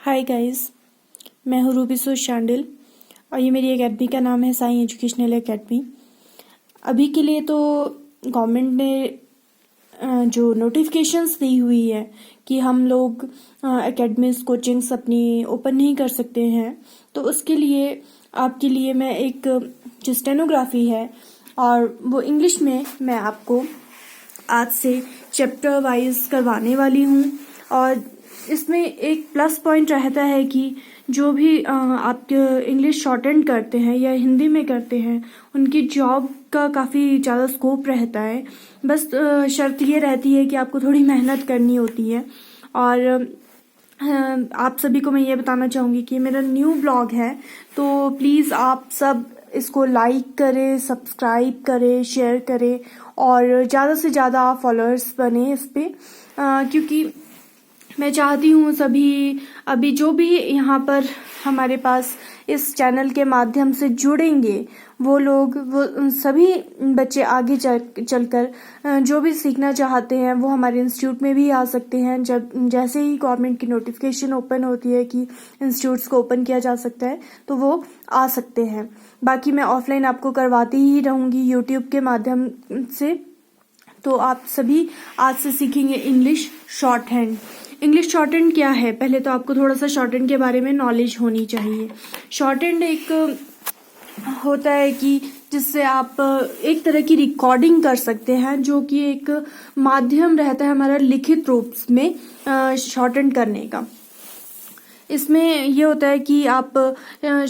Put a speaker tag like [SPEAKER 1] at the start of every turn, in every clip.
[SPEAKER 1] Hi guys, मैं हूँ Ruby सो शांडिल और ये मेरी एकेडमी का नाम है साई एजुकेशनल एकेडमी। अभी के लिए तो गवर्नमेंट ने जो नोटिफिकेशंस दी हुई है कि हम लोग एकेडमीज कोचिंग्स अपनी ओपन नहीं कर सकते हैं, तो उसके लिए आपके लिए मैं एक जो स्टेनोग्राफी है और वो इंग्लिश में मैं आपको आज से चैप्टर वाइज करवाने वाली हूँ। और इसमें एक प्लस पॉइंट रहता है कि जो भी आप इंग्लिश शॉर्ट हैंड करते हैं या हिंदी में करते हैं उनकी जॉब का काफ़ी ज़्यादा स्कोप रहता है। बस शर्त ये रहती है कि आपको थोड़ी मेहनत करनी होती है। और आप सभी को मैं ये बताना चाहूँगी कि मेरा न्यू ब्लॉग है, तो प्लीज़ आप सब इसको लाइक करें, सब्सक्राइब करें, शेयर करें और ज़्यादा से ज़्यादा फॉलोअर्स बने इस पर, क्योंकि मैं चाहती हूँ सभी अभी जो भी यहाँ पर हमारे पास इस चैनल के माध्यम से जुड़ेंगे वो सभी बच्चे आगे चलकर जो भी सीखना चाहते हैं वो हमारे इंस्टीट्यूट में भी आ सकते हैं। जब जैसे ही गवर्नमेंट की नोटिफिकेशन ओपन होती है कि इंस्टीट्यूट्स को ओपन किया जा सकता है तो वो आ सकते हैं। बाकी मैं ऑफलाइन आपको करवाती ही रहूँगी यूट्यूब के माध्यम से। तो आप सभी आज से सीखेंगे English short hand. English short hand क्या है, पहले तो आपको थोड़ा सा शॉर्ट हैंड के बारे में नॉलेज होनी चाहिए। शॉर्ट हैंड एक होता है कि जिससे आप एक तरह की रिकॉर्डिंग कर सकते हैं, जो कि एक माध्यम रहता है हमारा लिखित रूप में शॉर्ट हैंड करने का। इसमें ये होता है कि आप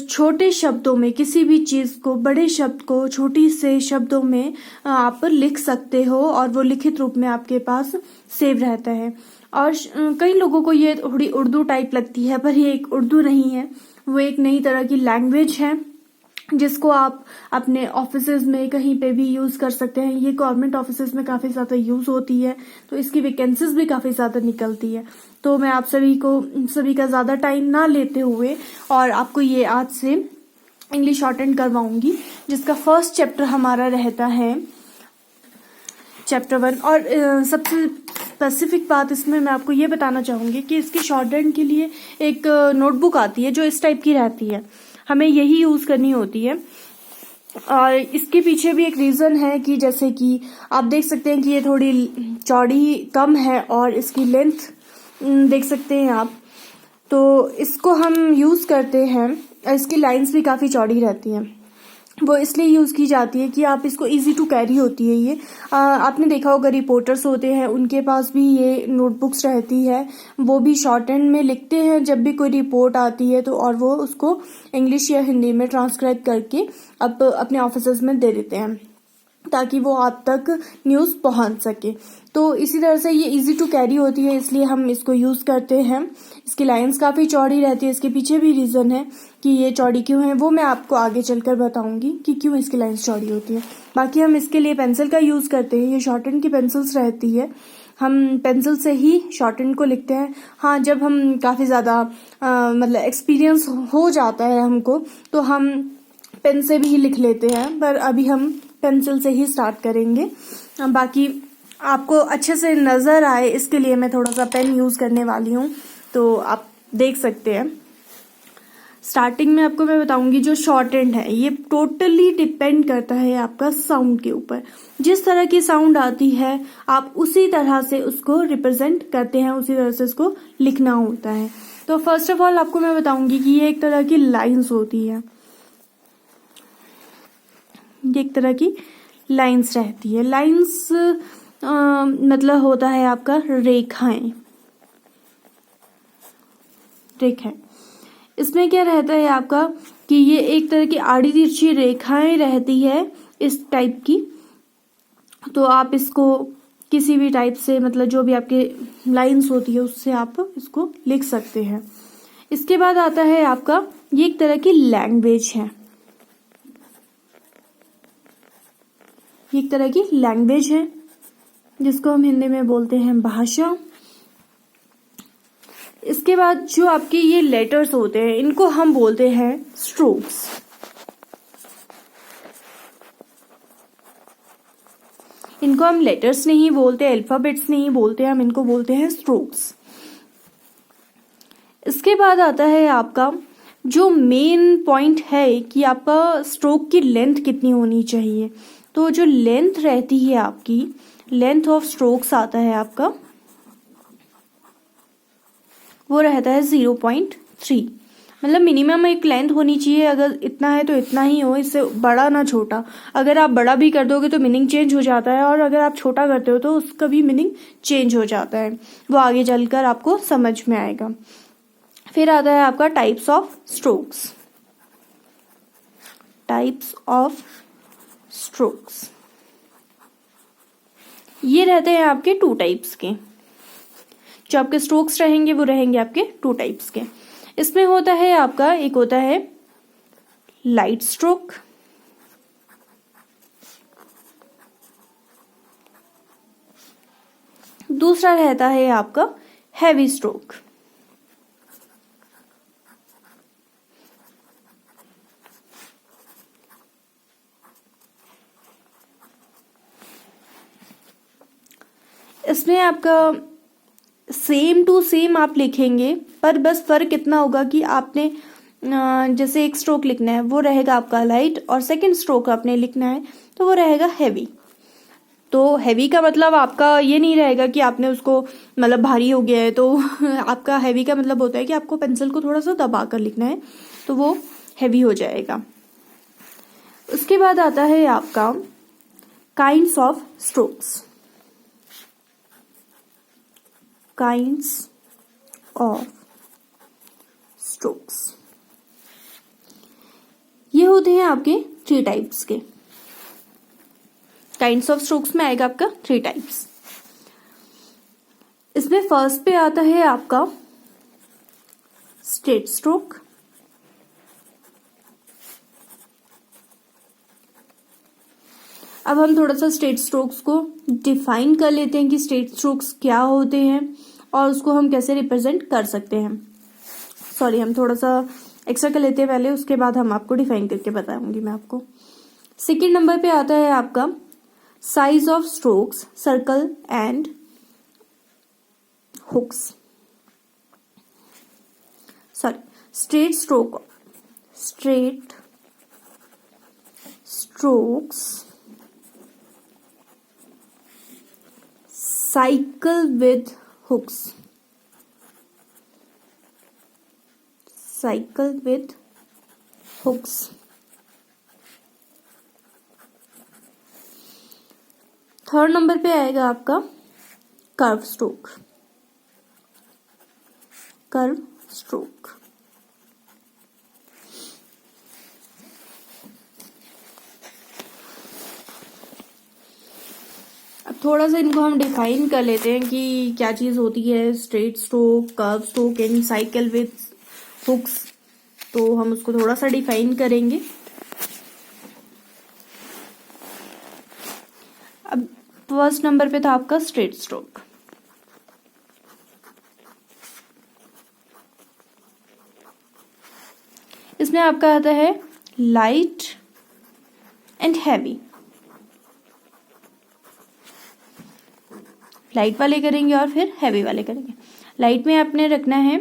[SPEAKER 1] छोटे शब्दों में किसी भी चीज़ को, बड़े शब्द को छोटी से शब्दों में आप लिख सकते हो और वो लिखित रूप में आपके पास सेव रहता है। और कई लोगों को ये थोड़ी उर्दू टाइप लगती है, पर ये एक उर्दू नहीं है, वो एक नई तरह की लैंग्वेज है जिसको आप अपने ऑफिसेज में कहीं पे भी यूज़ कर सकते हैं। ये गवर्नमेंट ऑफिसेज में काफ़ी ज़्यादा यूज़ होती है, तो इसकी वैकेंसीज भी काफ़ी ज़्यादा निकलती है। तो मैं आप सभी का ज़्यादा टाइम ना लेते हुए और आपको ये आज से इंग्लिश शॉर्ट हैंड करवाऊंगी, जिसका फर्स्ट चैप्टर हमारा रहता है चैप्टर 1। और सबसे स्पेसिफिक बात इसमें मैं आपको ये बताना चाहूँगी कि इसकी शॉर्ट हैंड के लिए एक नोटबुक आती है जो इस टाइप की रहती है, हमें यही यूज़ करनी होती है। और इसके पीछे भी एक रीज़न है कि जैसे कि आप देख सकते हैं कि ये थोड़ी चौड़ी कम है और इसकी लेंथ देख सकते हैं आप, तो इसको हम यूज़ करते हैं। इसकी लाइंस भी काफ़ी चौड़ी रहती हैं, वो इसलिए यूज़ की जाती है कि आप इसको इजी टू कैरी होती है। ये आपने देखा होगा रिपोर्टर्स होते हैं उनके पास भी ये नोटबुक्स रहती है, वो भी शॉर्ट हैंड में लिखते हैं जब भी कोई रिपोर्ट आती है तो, और वो उसको इंग्लिश या हिंदी में ट्रांसक्राइब करके अपने ऑफिसेज में दे देते हैं ताकि वो आप तक न्यूज़ पहुंच सके। तो इसी तरह से ये इजी टू कैरी होती है, इसलिए हम इसको यूज़ करते हैं। इसकी लाइंस काफ़ी चौड़ी रहती है, इसके पीछे भी रीज़न है कि ये चौड़ी क्यों है, वो मैं आपको आगे चलकर बताऊंगी कि क्यों इसकी लाइंस चौड़ी होती है। बाकी हम इसके लिए पेंसिल का यूज़ करते हैं, ये शॉर्ट हैंड की पेंसिल्स रहती है, हम पेंसिल से ही शॉर्ट हैंड को लिखते हैं। हाँ, जब हम काफ़ी ज़्यादा मतलब एक्सपीरियंस हो जाता है हमको, तो हम पेन से भी लिख लेते हैं, पर अभी हम पेंसिल से ही स्टार्ट करेंगे। बाकी आपको अच्छे से नज़र आए इसके लिए मैं थोड़ा सा पेन यूज़ करने वाली हूँ, तो आप देख सकते हैं। स्टार्टिंग में आपको मैं बताऊंगी जो शॉर्ट हैंड है ये टोटली डिपेंड करता है आपका साउंड के ऊपर। जिस तरह की साउंड आती है आप उसी तरह से उसको रिप्रेजेंट करते हैं, उसी तरह से उसको लिखना होता है। तो फर्स्ट ऑफ ऑल आपको मैं बताऊंगी कि ये एक तरह की लाइंस होती है, ये एक तरह की लाइंस रहती है। लाइंस मतलब होता है आपका रेखाएं। इसमें क्या रहता है आपका कि ये एक तरह की आड़ी तिरछी रेखाएं रहती है इस टाइप की। तो आप इसको किसी भी टाइप से, मतलब जो भी आपके लाइंस होती है उससे आप इसको लिख सकते हैं। इसके बाद आता है आपका ये एक तरह की लैंग्वेज है, ये एक तरह की लैंग्वेज है जिसको हम हिंदी में बोलते हैं भाषा। इसके बाद जो आपके ये लेटर्स होते हैं इनको हम बोलते हैं स्ट्रोक्स। इनको हम लेटर्स नहीं बोलते, अल्फाबेट्स नहीं बोलते, हम इनको बोलते हैं स्ट्रोक्स। इसके बाद आता है आपका जो मेन पॉइंट है कि आपका स्ट्रोक की लेंथ कितनी होनी चाहिए। तो जो लेंथ रहती है आपकी, लेंथ ऑफ स्ट्रोक्स आता है आपका, वो रहता है 0.3। मतलब मिनिमम एक लेंथ होनी चाहिए, अगर इतना है तो इतना ही हो, इससे बड़ा ना छोटा। अगर आप बड़ा भी कर दोगे तो मीनिंग चेंज हो जाता है, और अगर आप छोटा करते हो तो उसका भी मीनिंग चेंज हो जाता है। वो आगे चलकर आपको समझ में आएगा। फिर आता है आपका types of strokes. Types of strokes ये रहते हैं आपके 2 टाइप्स के। जो आपके स्ट्रोक्स रहेंगे वो रहेंगे आपके 2 टाइप्स के। इसमें होता है आपका, एक होता है लाइट स्ट्रोक, दूसरा रहता है आपका हैवी स्ट्रोक। इसमें आपका सेम टू सेम आप लिखेंगे, पर बस फर्क इतना होगा कि आपने जैसे एक स्ट्रोक लिखना है वो रहेगा आपका लाइट, और सेकंड स्ट्रोक आपने लिखना है तो वो रहेगा हैवी। तो हैवी का मतलब आपका ये नहीं रहेगा कि आपने उसको मतलब भारी हो गया है, तो आपका हैवी का मतलब होता है कि आपको पेंसिल को थोड़ा सा दबा कर लिखना है, तो वो हैवी हो जाएगा। उसके बाद आता है आपका kinds of strokes. Kinds of strokes ये होते हैं आपके 3 टाइप्स के। काइंड्स ऑफ स्ट्रोक्स में आएगा आपका 3 टाइप्स। इसमें फर्स्ट पे आता है आपका स्ट्रेट स्ट्रोक। अब हम थोड़ा सा स्ट्रेट स्ट्रोक्स को डिफाइन कर लेते हैं कि स्ट्रेट स्ट्रोक्स क्या होते हैं और उसको हम कैसे रिप्रेजेंट कर सकते हैं। सॉरी, हम थोड़ा सा एक्स्ट्रा कर लेते हैं पहले, उसके बाद हम आपको डिफाइन करके बताऊंगी मैं आपको। सेकेंड नंबर पे आता है आपका size of strokes, circle and hooks. Sorry, straight strokes, cycle with hooks, cycle with hooks. Third number पे आएगा आपका कर्व स्ट्रोक। कर्व स्ट्रोक अब थोड़ा सा इनको हम डिफाइन कर लेते हैं कि क्या चीज होती है straight stroke, curve stroke and cycle with hooks. तो हम उसको थोड़ा सा डिफाइन करेंगे। अब फर्स्ट नंबर पे था आपका स्ट्रेट स्ट्रोक। इसमें आपका आता है लाइट एंड हैवी। लाइट वाले करेंगे और फिर हैवी वाले करेंगे। लाइट में आपने रखना है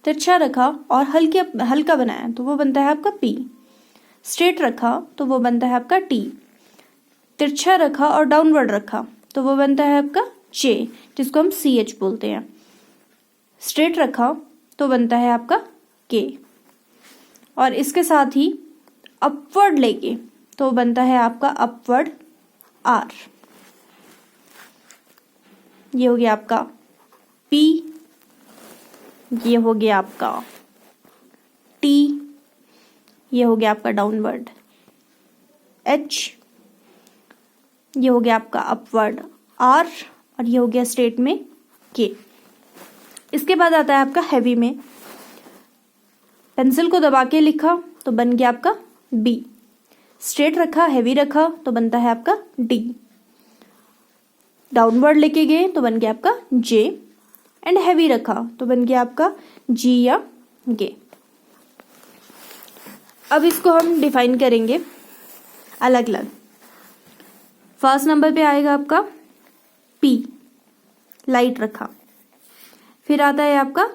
[SPEAKER 1] तिरछा रखा और हल्का बनाया तो वो बनता है आपका पी। स्ट्रेट रखा तो वो बनता है आपका टी। तिरछा रखा और डाउनवर्ड रखा तो वो बनता है आपका जे, जिसको हम सी एच बोलते हैं। स्ट्रेट रखा तो बनता है आपका के, और इसके साथ ही अपवर्ड लेके तो बनता है आपका अपवर्ड आर। ये हो गया आपका पी, ये हो गया आपका टी, ये हो गया आपका डाउनवर्ड एच, ये हो गया आपका अपवर्ड आर, और ये हो गया स्ट्रेट में के। इसके बाद आता है आपका हैवी में। पेंसिल को दबा के लिखा तो बन गया आपका बी। स्ट्रेट रखा, हैवी रखा तो बनता है आपका डी। डाउनवर्ड लेके गए तो बन गया आपका जे, एंड हैवी रखा तो बन गया आपका जी या गे। अब इसको हम डिफाइन करेंगे अलग अलग। फर्स्ट नंबर पे आएगा आपका पी, लाइट रखा। फिर आता है आपका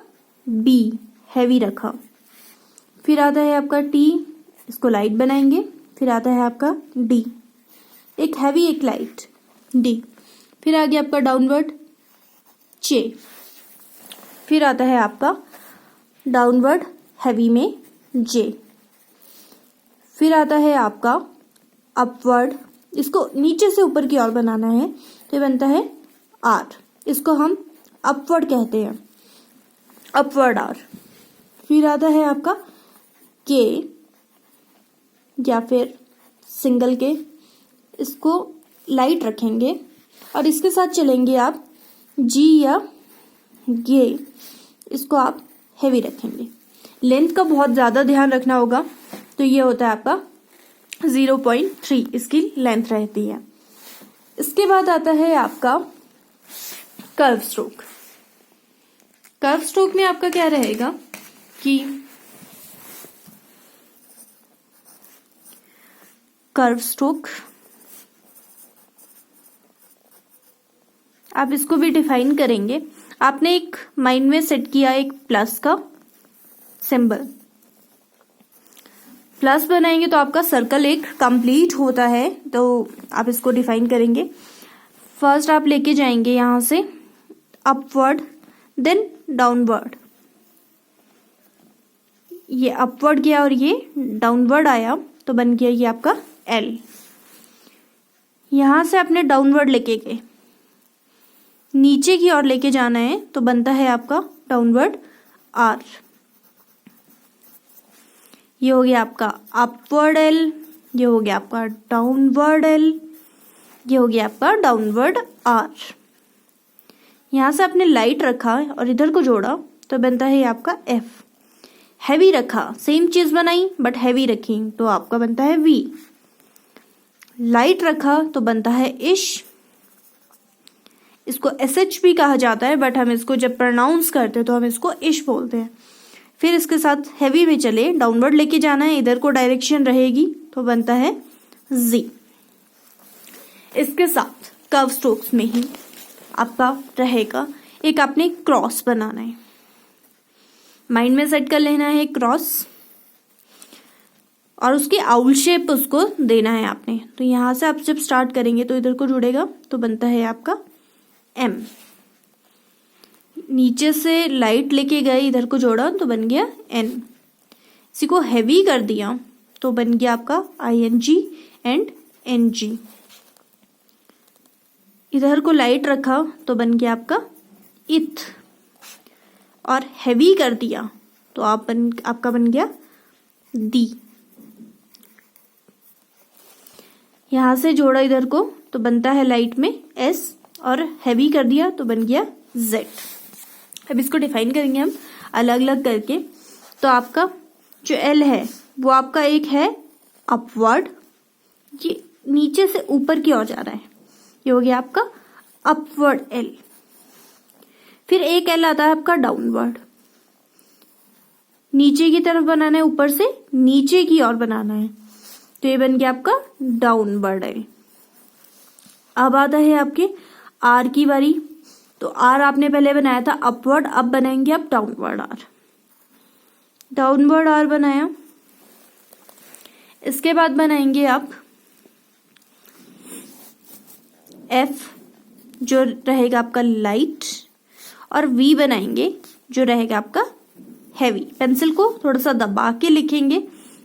[SPEAKER 1] बी हैवी रखा। फिर आता है आपका टी, इसको लाइट बनाएंगे। फिर आता है आपका डी, एक हैवी एक लाइट, डी। फिर आ गया आपका डाउनवर्ड जे। फिर आता है आपका डाउनवर्ड हैवी में जे। फिर आता है आपका अपवर्ड, इसको नीचे से ऊपर की ओर बनाना है तो ये बनता है आर, इसको हम अपवर्ड कहते हैं, अपवर्ड आर। फिर आता है आपका के या फिर सिंगल के, इसको लाइट रखेंगे और इसके साथ चलेंगे आप जी या गे, इसको आप हैवी रखेंगे। लेंथ का बहुत ज़्यादा ध्यान रखना होगा, तो ये होता है आपका 0.3 इसकी लेंथ रहती है। इसके बाद आता है आपका कर्व स्ट्रोक। कर्व स्ट्रोक में आपका क्या रहेगा कि कर्व स्ट्रोक आप इसको भी डिफाइन करेंगे। आपने एक माइंड में सेट किया एक प्लस का सिंबल, प्लस बनाएंगे तो आपका सर्कल एक कंप्लीट होता है, तो आप इसको डिफाइन करेंगे। फर्स्ट आप लेके जाएंगे यहां से अपवर्ड देन डाउनवर्ड, ये अपवर्ड गया और ये डाउनवर्ड आया तो बन गया ये आपका एल। यहां से आपने डाउनवर्ड लेके गए, नीचे की ओर लेके जाना है तो बनता है आपका डाउनवर्ड आर। ये हो गया आपका अपवर्ड एल, ये हो गया आपका डाउनवर्ड एल, ये हो गया आपका डाउनवर्ड आर। यहां से आपने लाइट रखा और इधर को जोड़ा तो बनता है ये आपका एफ। हैवी रखा, सेम चीज बनाई बट हैवी रखी तो आपका बनता है वी। लाइट रखा तो बनता है इश, इसको एस एच भी कहा जाता है बट हम इसको जब प्रोनाउंस करते हैं तो हम इसको इश बोलते हैं। फिर इसके साथ हैवी में चले, डाउनवर्ड लेके जाना है, इधर को डायरेक्शन रहेगी तो बनता है जी। इसके साथ कर्व स्ट्रोक्स में ही आपका रहेगा एक आपने क्रॉस बनाना है, माइंड में सेट कर लेना है क्रॉस और उसकी आउल शेप उसको देना है आपने। तो यहां से आप जब स्टार्ट करेंगे तो इधर को जुड़ेगा तो बनता है आपका एम। नीचे से लाइट लेके गए, इधर को जोड़ा तो बन गया एन। इसी को हैवी कर दिया तो बन गया आपका I N G and N G. इधर को लाइट रखा तो बन गया आपका इथ, और हैवी कर दिया तो आपका बन गया दी। यहां से जोड़ा इधर को तो बनता है लाइट में एस, और हैवी कर दिया तो बन गया जेड। अब इसको डिफाइन करेंगे हम अलग अलग करके। तो आपका जो एल है वो आपका एक है अपवर्ड, ये नीचे से ऊपर की ओर जा रहा है, ये हो गया आपका अपवर्ड एल। फिर एक एल आता है आपका डाउनवर्ड, नीचे की तरफ बनाना है, ऊपर से नीचे की ओर बनाना है तो ये बन गया आपका डाउनवर्ड एल। अब आता है आपके आर की बारी। तो आर आपने पहले बनाया था अपवर्ड, अब बनाएंगे आप डाउनवर्ड आर। डाउनवर्ड आर बनाया, इसके बाद बनाएंगे आप एफ जो रहेगा आपका लाइट, और वी बनाएंगे जो रहेगा आपका हैवी। पेंसिल को थोड़ा सा दबा के लिखेंगे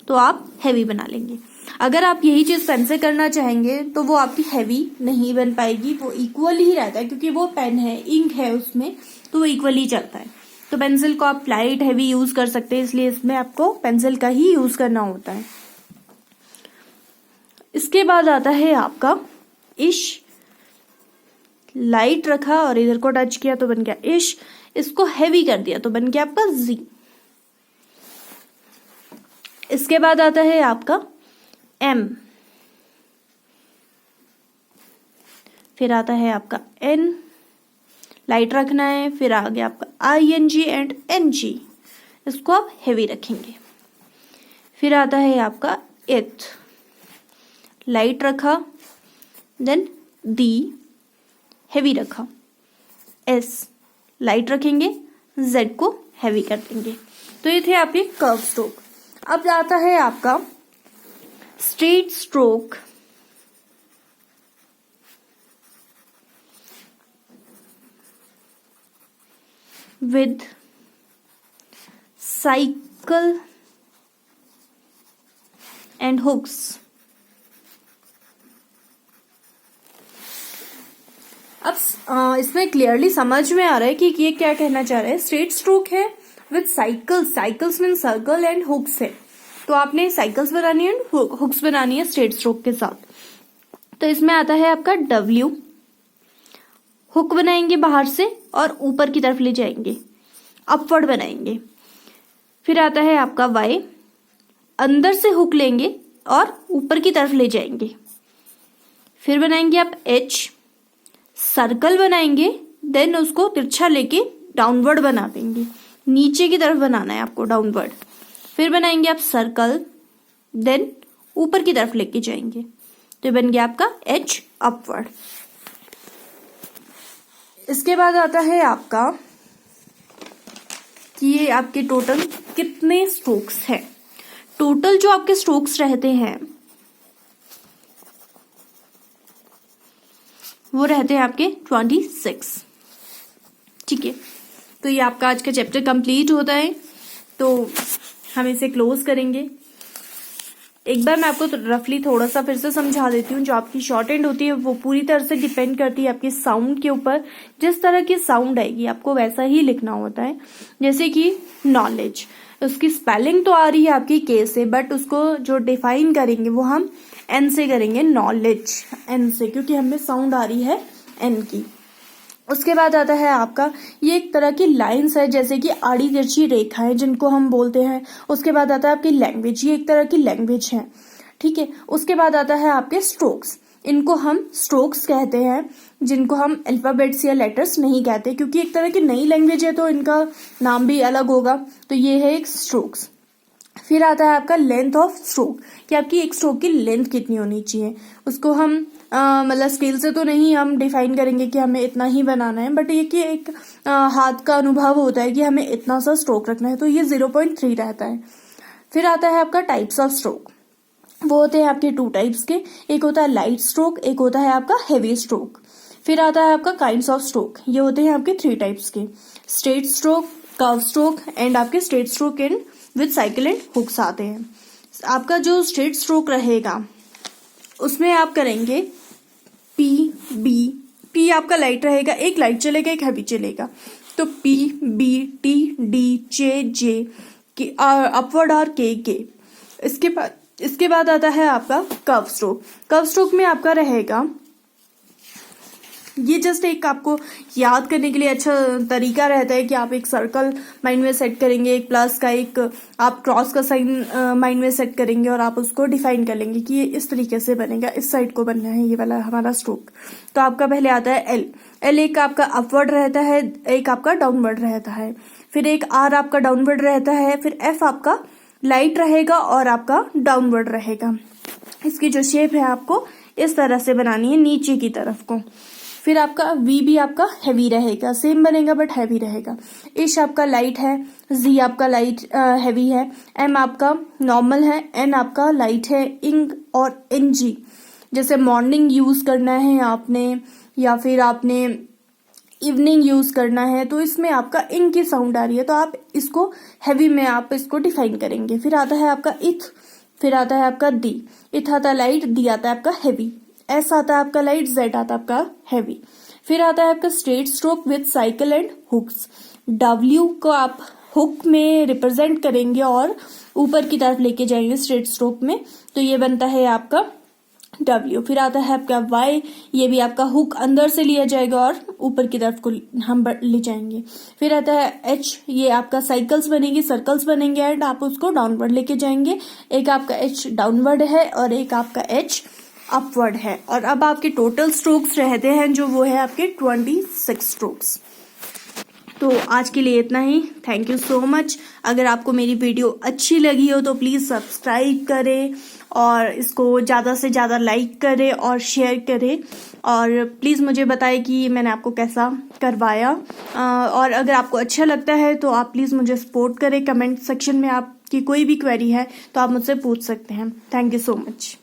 [SPEAKER 1] तो आप हैवी बना लेंगे। अगर आप यही चीज पेन से करना चाहेंगे तो वो आपकी हैवी नहीं बन पाएगी, वो इक्वल ही रहता है क्योंकि वो पेन है, इंक है उसमें, तो वो इक्वल ही चलता है। तो पेंसिल को आप लाइट हैवी यूज कर सकते हैं, इसलिए इसमें आपको पेंसिल का ही यूज करना होता है। इसके बाद आता है आपका इश, लाइट रखा और इधर को टच किया तो बन गया इश, इसको हैवी कर दिया तो बन गया आपका जी। इसके बाद आता है आपका एम, फिर आता है आपका एन, लाइट रखना है, फिर आ गया आपका I N G and N G, इसको आप हैवी रखेंगे। फिर आता है आपका एथ, लाइट रखा, देन दी, हैवी रखा, एस, लाइट रखेंगे, जेड को हैवी कर देंगे। तो ये थे आपके कर्व स्ट्रोक। अब आता है आपका straight stroke with cycle and hooks. अब इसमें क्लियरली समझ में आ रहा है कि ये क्या कहना चाह रहा है। स्ट्रेट स्ट्रोक है with cycles, cycles mean circle and hooks है, तो आपने साइकिल्स बनानी है, हुक्स बनानी है स्ट्रेट स्ट्रोक के साथ। तो इसमें आता है आपका W, हुक बनाएंगे बाहर से और ऊपर की तरफ ले जाएंगे, अपवर्ड बनाएंगे। फिर आता है आपका Y, अंदर से हुक लेंगे और ऊपर की तरफ ले जाएंगे। फिर बनाएंगे आप H, सर्कल बनाएंगे, देन उसको तिरछा लेके डाउनवर्ड बना देंगे, नीचे की तरफ बनाना है आपको डाउनवर्ड। फिर बनाएंगे आप सर्कल, देन ऊपर की तरफ लेके जाएंगे, तो बन गया आपका H अपवर्ड। इसके बाद आता है आपका कि ये आपके टोटल कितने स्ट्रोक्स हैं। टोटल जो आपके स्ट्रोक्स रहते हैं वो रहते हैं आपके 26। ठीक है, तो ये आपका आज का चैप्टर कंप्लीट होता है, तो हम इसे क्लोज करेंगे। एक बार मैं आपको रफली थोड़ा सा फिर से समझा देती हूँ। जो आपकी शॉर्ट एंड होती है वो पूरी तरह से डिपेंड करती है आपके साउंड के ऊपर। जिस तरह की साउंड आएगी आपको वैसा ही लिखना होता है। जैसे कि नॉलेज, उसकी स्पेलिंग तो आ रही है आपकी के से, बट उसको जो डिफाइन करेंगे वो हम एन से करेंगे, नॉलेज एन से, क्योंकि हमें साउंड आ रही है एन की। उसके बाद आता है आपका ये एक तरह की लाइंस है, जैसे कि आड़ी तिरछी रेखाएं जिनको हम बोलते हैं। उसके बाद आता है आपकी लैंग्वेज, ये एक तरह की लैंग्वेज है। ठीक है, उसके बाद आता है आपके स्ट्रोक्स, इनको हम स्ट्रोक्स कहते हैं, जिनको हम अल्फाबेट्स या लेटर्स नहीं कहते, क्योंकि एक तरह की नई लैंग्वेज है तो इनका नाम भी अलग होगा। तो ये है एक स्ट्रोक्स। फिर आता है आपका लेंथ ऑफ स्ट्रोक, कि आपकी एक स्ट्रोक की लेंथ कितनी होनी चाहिए। उसको हम मतलब स्केल से तो नहीं हम डिफाइन करेंगे कि हमें इतना ही बनाना है, बट ये कि एक हाथ का अनुभव होता है कि हमें इतना सा स्ट्रोक रखना है, तो ये 0.3 रहता है। फिर आता है आपका टाइप्स ऑफ स्ट्रोक, वो होते हैं आपके 2 टाइप्स के, एक होता है लाइट स्ट्रोक, एक होता है आपका हेवी स्ट्रोक। फिर आता है आपका काइंड्स ऑफ स्ट्रोक, ये होते हैं आपके 3 टाइप्स के, straight stroke, curve stroke and आपके straight stroke and with cycle and hooks आते हैं। आपका जो स्ट्रेट स्ट्रोक रहेगा उसमें आप करेंगे P B, P आपका लाइट रहेगा, एक लाइट चलेगा एक हैवी चलेगा, तो P B T D J upward और K। इसके बाद आता है आपका कर्व स्ट्रोक। कर्व स्ट्रोक में आपका रहेगा, ये जस्ट एक आपको याद करने के लिए अच्छा तरीका रहता है कि आप एक सर्कल माइंड में सेट करेंगे, एक प्लस का, एक आप क्रॉस का साइन माइंड में सेट करेंगे और आप उसको डिफाइन कर लेंगे कि ये इस तरीके से बनेगा, इस साइड को बनना है ये वाला हमारा स्ट्रोक। तो आपका पहले आता है एल एक आपका अपवर्ड रहता है, एक आपका डाउनवर्ड रहता है। फिर एक आर आपका डाउनवर्ड रहता है। फिर एफ आपका लाइट रहेगा और आपका डाउनवर्ड रहेगा। इसकी जो शेप है आपको इस तरह से बनानी है नीचे की तरफ को। फिर आपका वी भी आपका हैवी रहेगा, सेम बनेगा बट हैवी रहेगा। इश आपका लाइट है, जी आपका लाइट हैवी है, एम आपका नॉर्मल है, एन आपका लाइट है, इंग और एन जी जैसे मॉर्निंग यूज करना है आपने या फिर आपने इवनिंग यूज करना है, तो इसमें आपका इंग की साउंड आ रही है तो आप इसको हैवी में आप इसको डिफाइन करेंगे। फिर आता है आपका इथ, फिर आता है आपका दी, इथ आता है लाइट, दी आता है आपका हैवी, एस आता है आपका लाइट, जेड आता है आपका हैवी। फिर आता है आपका straight stroke with cycle and hooks. W को आप हुक में रिप्रेजेंट करेंगे और ऊपर की तरफ लेके जाएंगे स्ट्रेट स्ट्रोक में, तो ये बनता है आपका डब्ल्यू। फिर आता है आपका वाई, ये भी आपका हुक अंदर से लिया जाएगा और ऊपर की तरफ को हम ले जाएंगे। फिर आता है एच, ये आपका साइकिल्स बनेगी, सर्कल्स बनेंगे एंड आप उसको डाउनवर्ड लेके जाएंगे। एक आपका एच डाउनवर्ड है और एक आपका एच अपवर्ड है। और अब आपके टोटल स्ट्रोक्स रहते हैं जो वो है आपके 26 स्ट्रोक्स। तो आज के लिए इतना ही। Thank you so much. अगर आपको मेरी वीडियो अच्छी लगी हो तो प्लीज़ सब्सक्राइब करें और इसको ज़्यादा से ज़्यादा लाइक करें और शेयर करें, और प्लीज़ मुझे बताएं कि मैंने आपको कैसा करवाया। और अगर आपको अच्छा लगता है तो आप प्लीज़ मुझे सपोर्ट करें। कमेंट सेक्शन में आपकी कोई भी क्वेरी है तो आप मुझसे पूछ सकते हैं। Thank you so much.